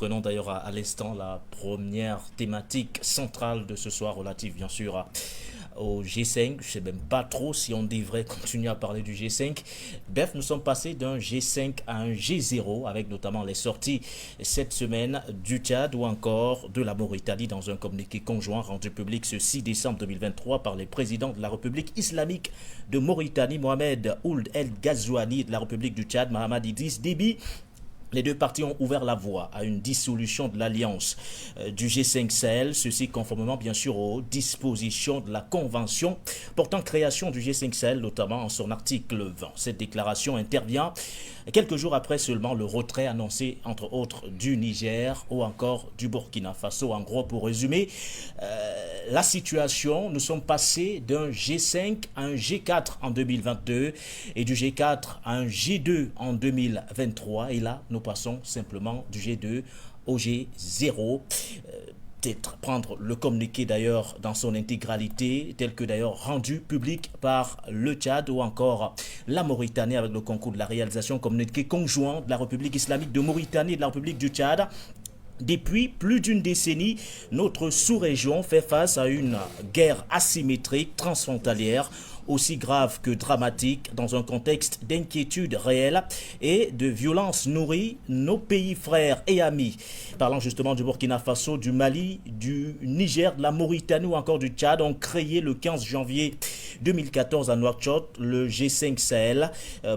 prenons d'ailleurs à l'instant la première thématique centrale de ce soir relative bien sûr au G5. Je ne sais même pas trop si on devrait continuer à parler du G5. Bref, nous sommes passés d'un G5 à un G0 avec notamment les sorties cette semaine du Tchad ou encore de la Mauritanie dans un communiqué conjoint rendu public ce 6 décembre 2023 par les présidents de la République islamique de Mauritanie, Mohamed Ould El Ghazouani, et de la République du Tchad, Mahamat Idriss Déby. Les deux partis ont ouvert la voie à une dissolution de l'alliance du G5 Sahel, ceci conformément bien sûr aux dispositions de la convention portant création du G5 Sahel, notamment en son article 20. Cette déclaration intervient quelques jours après seulement le retrait annoncé entre autres du Niger ou encore du Burkina Faso. En gros, pour résumer, la situation, nous sommes passés d'un G5 à un G4 en 2022 et du G4 à un G2 en 2023 et là, nous passons simplement du G2 au G0. Peut-être prendre le communiqué d'ailleurs dans son intégralité, tel que d'ailleurs rendu public par le Tchad ou encore la Mauritanie avec le concours de la réalisation communiqué conjoint de la République islamique de Mauritanie et de la République du Tchad. Depuis plus d'une décennie, notre sous-région fait face à une guerre asymétrique transfrontalière aussi grave que dramatique dans un contexte d'inquiétude réelle et de violence nourrie. Nos pays frères et amis, parlant justement du Burkina Faso, du Mali, du Niger, de la Mauritanie ou encore du Tchad, ont créé le 15 janvier 2014 à Nouakchott le G5 Sahel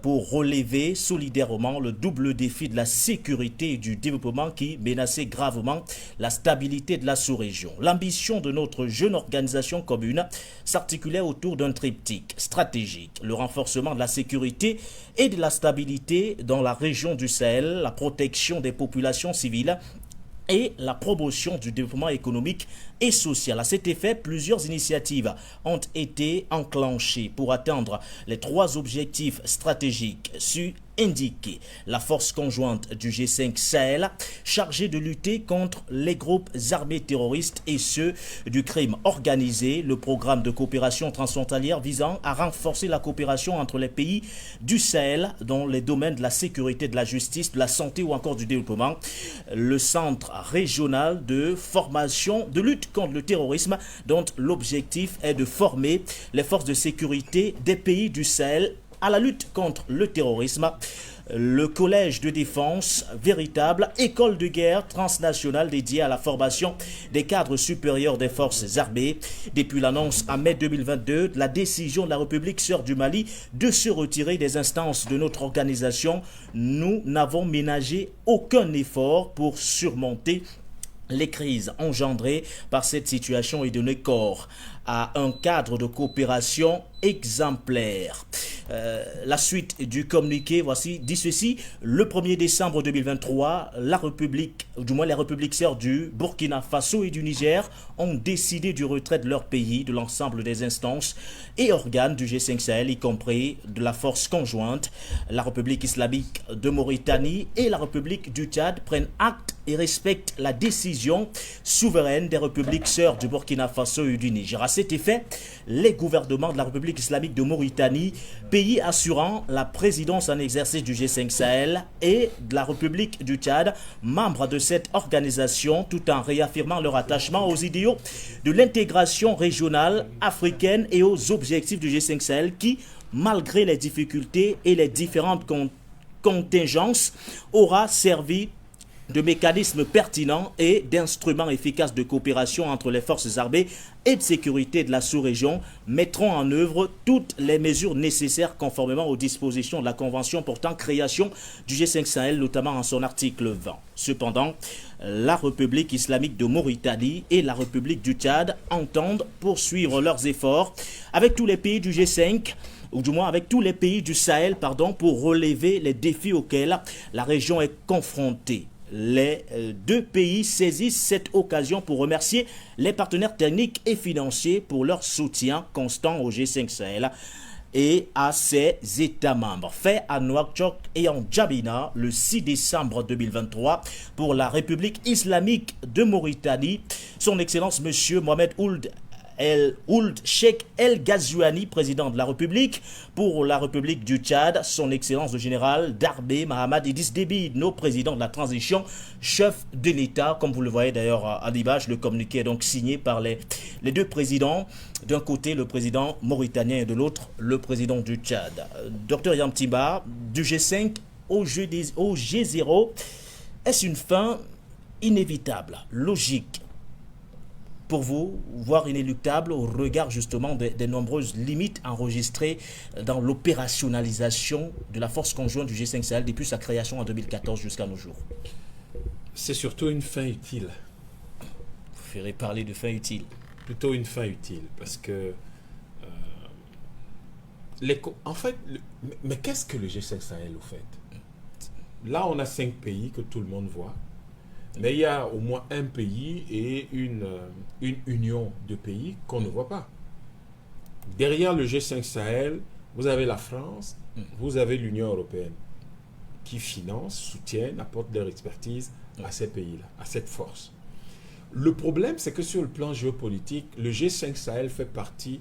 pour relever solidairement le double défi de la sécurité et du développement qui menaçait gravement la stabilité de la sous-région. L'ambition de notre jeune organisation commune s'articulait autour d'un triptyque stratégique, le renforcement de la sécurité et de la stabilité dans la région du Sahel, la protection des populations civiles et la promotion du développement économique et social. À cet effet, plusieurs initiatives ont été enclenchées pour atteindre les trois objectifs stratégiques indiqués. La force conjointe du G5 Sahel, chargée de lutter contre les groupes armés terroristes et ceux du crime organisé, le programme de coopération transfrontalière visant à renforcer la coopération entre les pays du Sahel dans les domaines de la sécurité, de la justice, de la santé ou encore du développement, le centre régional de formation de lutte contre le terrorisme dont l'objectif est de former les forces de sécurité des pays du Sahel à la lutte contre le terrorisme, le collège de défense, véritable école de guerre transnationale dédiée à la formation des cadres supérieurs des forces armées. Depuis l'annonce en mai 2022 de la décision de la République sœur du Mali de se retirer des instances de notre organisation, nous n'avons ménagé aucun effort pour surmonter les crises engendrées par cette situation et donner corps à un cadre de coopération exemplaire. La suite du communiqué, voici, dit ceci: le 1er décembre 2023, la République, du moins les républiques sœurs du Burkina Faso et du Niger ont décidé du retrait de leur pays de l'ensemble des instances et organes du G5 Sahel, y compris de la force conjointe. La République islamique de Mauritanie et la République du Tchad prennent acte et respectent la décision souveraine des républiques sœurs du Burkina Faso et du Niger. À cet effet, les gouvernements de la République islamique de Mauritanie, pays assurant la présidence en exercice du G5 Sahel, et de la République du Tchad, membres de cette organisation, tout en réaffirmant leur attachement aux idéaux de l'intégration régionale africaine et aux objectifs du G5 Sahel qui, malgré les difficultés et les différentes contingences, aura servi de mécanismes pertinents et d'instruments efficaces de coopération entre les forces armées et de sécurité de la sous-région, mettront en œuvre toutes les mesures nécessaires conformément aux dispositions de la Convention portant création du G5 Sahel, notamment en son article 20. Cependant, la République islamique de Mauritanie et la République du Tchad entendent poursuivre leurs efforts avec tous les pays du G5, ou du moins avec tous les pays du Sahel, pour relever les défis auxquels la région est confrontée. Les deux pays saisissent cette occasion pour remercier les partenaires techniques et financiers pour leur soutien constant au G5 Sahel et à ses États membres. Fait à Nouakchott et en Djamena le 6 décembre 2023 pour la République islamique de Mauritanie, son Excellence Monsieur Mohamed Ould El Ould Cheikh El Ghazouani, président de la République. Pour la République du Tchad, son Excellence le général Darbé Mahamad Idriss Déby, nos présidents de la transition, chef de l'État. Comme vous le voyez d'ailleurs à l'image, le communiqué est donc signé par les deux présidents. D'un côté, le président mauritanien et de l'autre, le président du Tchad. Docteur Yamtimba, du G5 au G0, est-ce une fin inévitable, logique pour vous, voire inéluctable au regard justement des nombreuses limites enregistrées dans l'opérationnalisation de la force conjointe du G5 Sahel depuis sa création en 2014 jusqu'à nos jours? C'est surtout une fin utile. Vous ferez parler de fin utile. Plutôt une fin utile, parce que en fait, mais qu'est-ce que le G5 Sahel au fait? Là, on a 5 pays que tout le monde voit. Mais il y a au moins un pays et une union de pays qu'on ne voit pas. Derrière le G5 Sahel, vous avez la France, vous avez l'Union européenne qui finance, soutiennent, apporte leur expertise à ces pays-là, à cette force. Le problème, c'est que sur le plan géopolitique, le G5 Sahel fait partie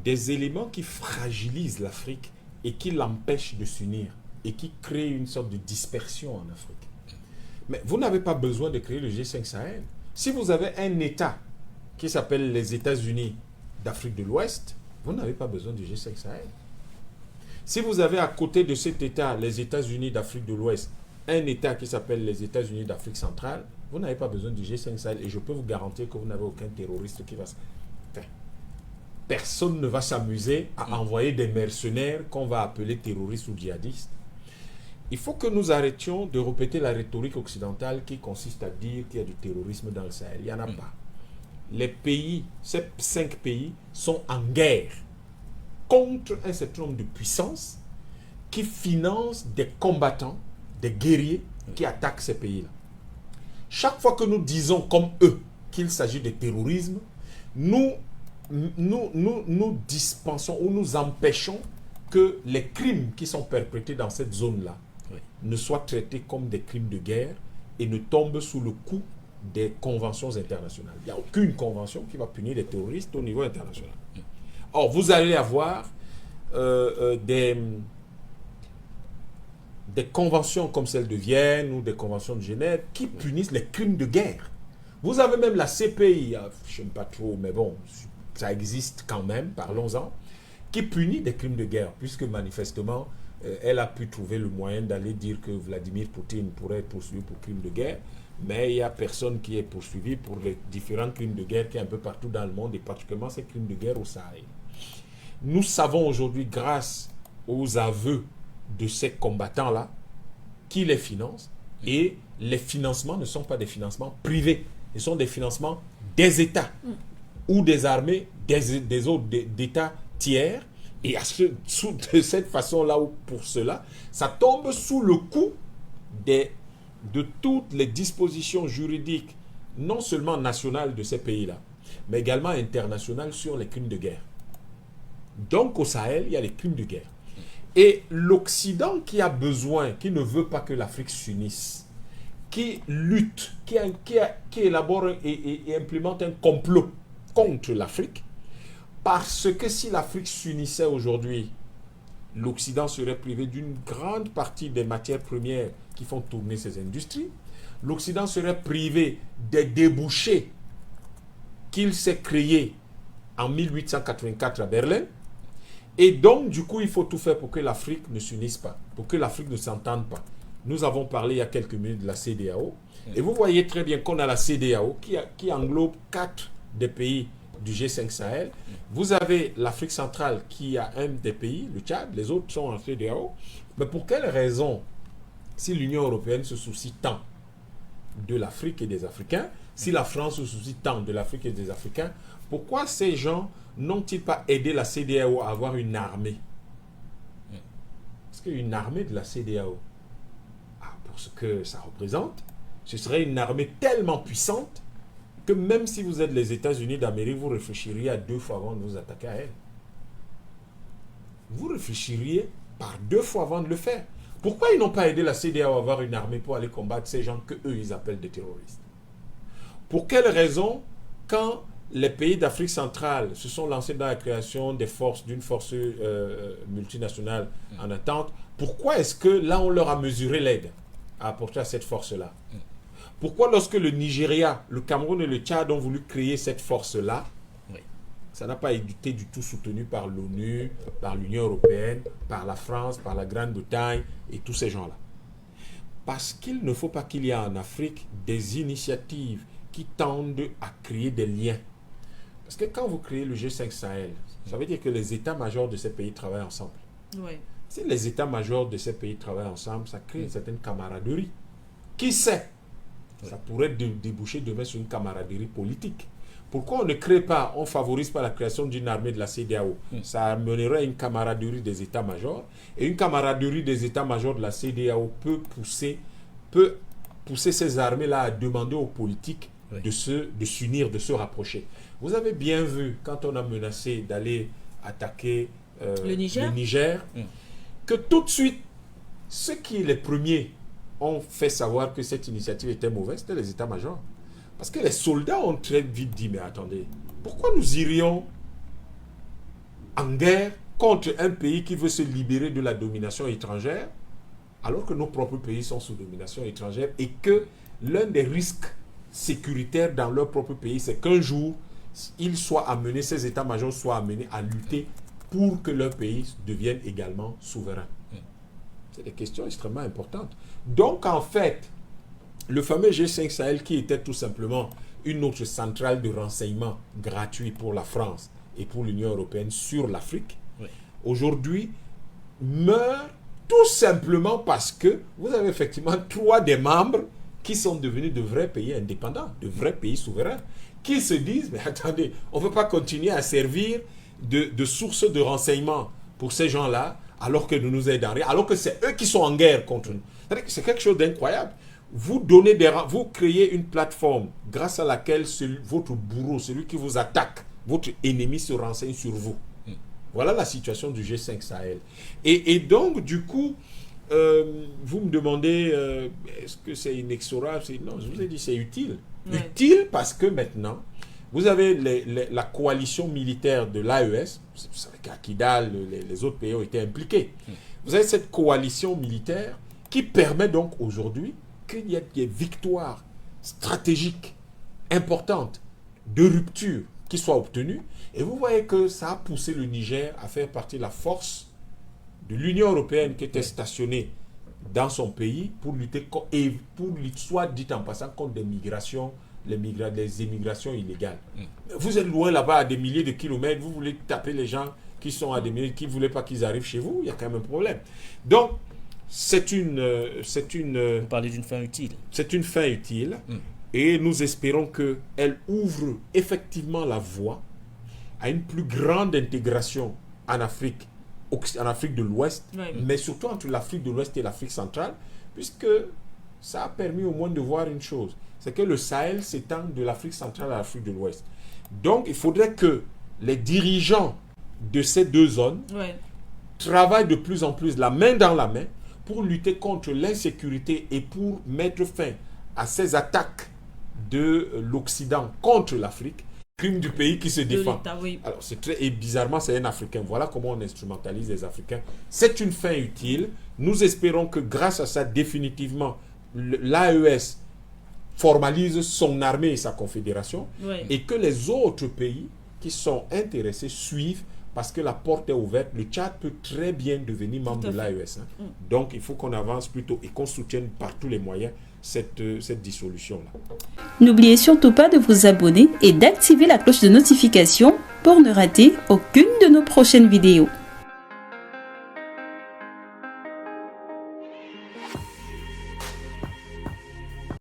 des éléments qui fragilisent l'Afrique et qui l'empêchent de s'unir et qui créent une sorte de dispersion en Afrique. Mais vous n'avez pas besoin de créer le G5 Sahel. Si vous avez un État qui s'appelle les États-Unis d'Afrique de l'Ouest, vous n'avez pas besoin du G5 Sahel. Si vous avez à côté de cet État, les États-Unis d'Afrique de l'Ouest, un État qui s'appelle les États-Unis d'Afrique centrale, vous n'avez pas besoin du G5 Sahel. Et je peux vous garantir que vous n'avez aucun terroriste qui va... Enfin, personne ne va s'amuser à envoyer des mercenaires qu'on va appeler terroristes ou djihadistes. Il faut que nous arrêtions de répéter la rhétorique occidentale qui consiste à dire qu'il y a du terrorisme dans le Sahel. Il n'y en a pas. Les pays, ces 5 pays, sont en guerre contre un certain nombre de puissances qui financent des combattants, des guerriers qui attaquent ces pays-là. Chaque fois que nous disons comme eux qu'il s'agit de terrorisme, nous dispensons ou nous empêchons que les crimes qui sont perpétrés dans cette zone-là ne soient traités comme des crimes de guerre et ne tombent sous le coup des conventions internationales. Il n'y a aucune convention qui va punir les terroristes au niveau international. Or, vous allez avoir des conventions comme celle de Vienne ou des conventions de Genève qui punissent les crimes de guerre. Vous avez même la CPI, je n'aime pas trop, mais bon, ça existe quand même, parlons-en, qui punit des crimes de guerre, puisque manifestement, elle a pu trouver le moyen d'aller dire que Vladimir Poutine pourrait être poursuivi pour crimes de guerre, mais il n'y a personne qui est poursuivi pour les différents crimes de guerre qui est un peu partout dans le monde, et particulièrement ces crimes de guerre au Sahel. Nous savons aujourd'hui, grâce aux aveux de ces combattants-là, qui les financent, et les financements ne sont pas des financements privés, ce sont des financements des États ou des armées, des autres d'États tiers. Et de cette façon-là, ou pour cela, ça tombe sous le coup de toutes les dispositions juridiques, non seulement nationales de ces pays-là, mais également internationales sur les crimes de guerre. Donc au Sahel, il y a les crimes de guerre. Et l'Occident qui a besoin, qui ne veut pas que l'Afrique s'unisse, qui lutte, qui élabore et implémente un complot contre l'Afrique, parce que si l'Afrique s'unissait aujourd'hui, l'Occident serait privé d'une grande partie des matières premières qui font tourner ces industries. L'Occident serait privé des débouchés qu'il s'est créés en 1884 à Berlin. Et donc, du coup, il faut tout faire pour que l'Afrique ne s'unisse pas, pour que l'Afrique ne s'entende pas. Nous avons parlé il y a quelques minutes de la CEDEAO. Et vous voyez très bien qu'on a la CEDEAO qui englobe 4 des pays du G5 Sahel. Vous avez l'Afrique centrale qui a un des pays, le Tchad, les autres sont en CEDEAO. Mais pour quelle raison, si l'Union européenne se soucie tant de l'Afrique et des Africains, si la France se soucie tant de l'Afrique et des Africains, pourquoi ces gens n'ont-ils pas aidé la CEDEAO à avoir une armée? Parce qu'une armée de la CEDEAO, pour ce que ça représente, ce serait une armée tellement puissante que même si vous êtes les États-Unis d'Amérique, vous réfléchiriez à 2 fois avant de vous attaquer à elle. Vous réfléchiriez par 2 fois avant de le faire. Pourquoi ils n'ont pas aidé la CEDEAO à avoir une armée pour aller combattre ces gens qu'eux, ils appellent des terroristes? Pour quelle raison, quand les pays d'Afrique centrale se sont lancés dans la création d'une force multinationale en attente, pourquoi est-ce que là, on leur a mesuré l'aide à apporter à cette force-là? Pourquoi lorsque le Nigeria, le Cameroun et le Tchad ont voulu créer cette force-là, ça n'a pas été du tout soutenu par l'ONU, par l'Union européenne, par la France, par la Grande-Bretagne et tous ces gens-là? Parce qu'il ne faut pas qu'il y ait en Afrique des initiatives qui tendent à créer des liens. Parce que quand vous créez le G5 Sahel, ça veut dire que les états-majors de ces pays travaillent ensemble. Oui. Si les états-majors de ces pays travaillent ensemble, ça crée une certaine camaraderie. Qui sait? Ça pourrait déboucher demain sur une camaraderie politique. Pourquoi on ne crée pas, on ne favorise pas la création d'une armée de la CEDEAO? Ça amènerait à une camaraderie des états-majors. Et une camaraderie des états-majors de la CEDEAO peut pousser ces armées-là à demander aux politiques de s'unir, de se rapprocher. Vous avez bien vu, quand on a menacé d'aller attaquer le Niger, que tout de suite, ceux qui les premiers ont fait savoir que cette initiative était mauvaise, c'était les états-majors. Parce que les soldats ont très vite dit, mais attendez, pourquoi nous irions en guerre contre un pays qui veut se libérer de la domination étrangère, alors que nos propres pays sont sous domination étrangère et que l'un des risques sécuritaires dans leur propre pays, c'est qu'un jour, ces états-majors soient amenés à lutter pour que leur pays devienne également souverain. C'est des questions extrêmement importantes. Donc, en fait, le fameux G5 Sahel, qui était tout simplement une autre centrale de renseignement gratuit pour la France et pour l'Union européenne sur l'Afrique, aujourd'hui, meurt tout simplement parce que vous avez effectivement 3 des membres qui sont devenus de vrais pays indépendants, de vrais pays souverains, qui se disent, mais attendez, on ne peut pas continuer à servir de source de renseignement pour ces gens-là, alors que nous nous aidons rien, alors que c'est eux qui sont en guerre contre nous. C'est quelque chose d'incroyable. Vous créez une plateforme grâce à laquelle votre bourreau, celui qui vous attaque, votre ennemi se renseigne sur vous. Voilà la situation du G5 Sahel. Et donc, du coup, vous me demandez, est-ce que c'est inexorable? Non, je vous ai dit, c'est utile. Utile parce que maintenant, vous avez la coalition militaire de l'AES, vous savez qu'à Kidal, les autres pays ont été impliqués. Vous avez cette coalition militaire qui permet donc aujourd'hui qu'il y ait des victoires stratégiques importantes de rupture qui soient obtenues. Et vous voyez que ça a poussé le Niger à faire partie de la force de l'Union européenne qui était stationnée dans son pays pour lutter soit dit en passant, contre des migrations, les immigrations illégales. Vous êtes loin là-bas à des milliers de kilomètres, vous voulez taper les gens qui sont à des milliers, qui ne voulaient pas qu'ils arrivent chez vous, il y a quand même un problème. Donc, vous parlez d'une fin utile. C'est une fin utile et nous espérons qu'elle ouvre effectivement la voie à une plus grande intégration en Afrique de l'Ouest, mais surtout entre l'Afrique de l'Ouest et l'Afrique centrale, puisque ça a permis au moins de voir une chose, c'est que le Sahel s'étend de l'Afrique centrale à l'Afrique de l'Ouest. Donc, il faudrait que les dirigeants de ces deux zones travaillent de plus en plus la main dans la main pour lutter contre l'insécurité et pour mettre fin à ces attaques de l'Occident contre l'Afrique, crime du pays qui se défend. Alors, et bizarrement, c'est un Africain. Voilà comment on instrumentalise les Africains. C'est une fin utile. Nous espérons que grâce à ça, définitivement, l'AES formalise son armée et sa confédération et que les autres pays qui sont intéressés suivent parce que la porte est ouverte. Le Tchad peut très bien devenir membre de l'AES. Donc, il faut qu'on avance plutôt et qu'on soutienne par tous les moyens cette dissolution-là. N'oubliez surtout pas de vous abonner et d'activer la cloche de notification pour ne rater aucune de nos prochaines vidéos.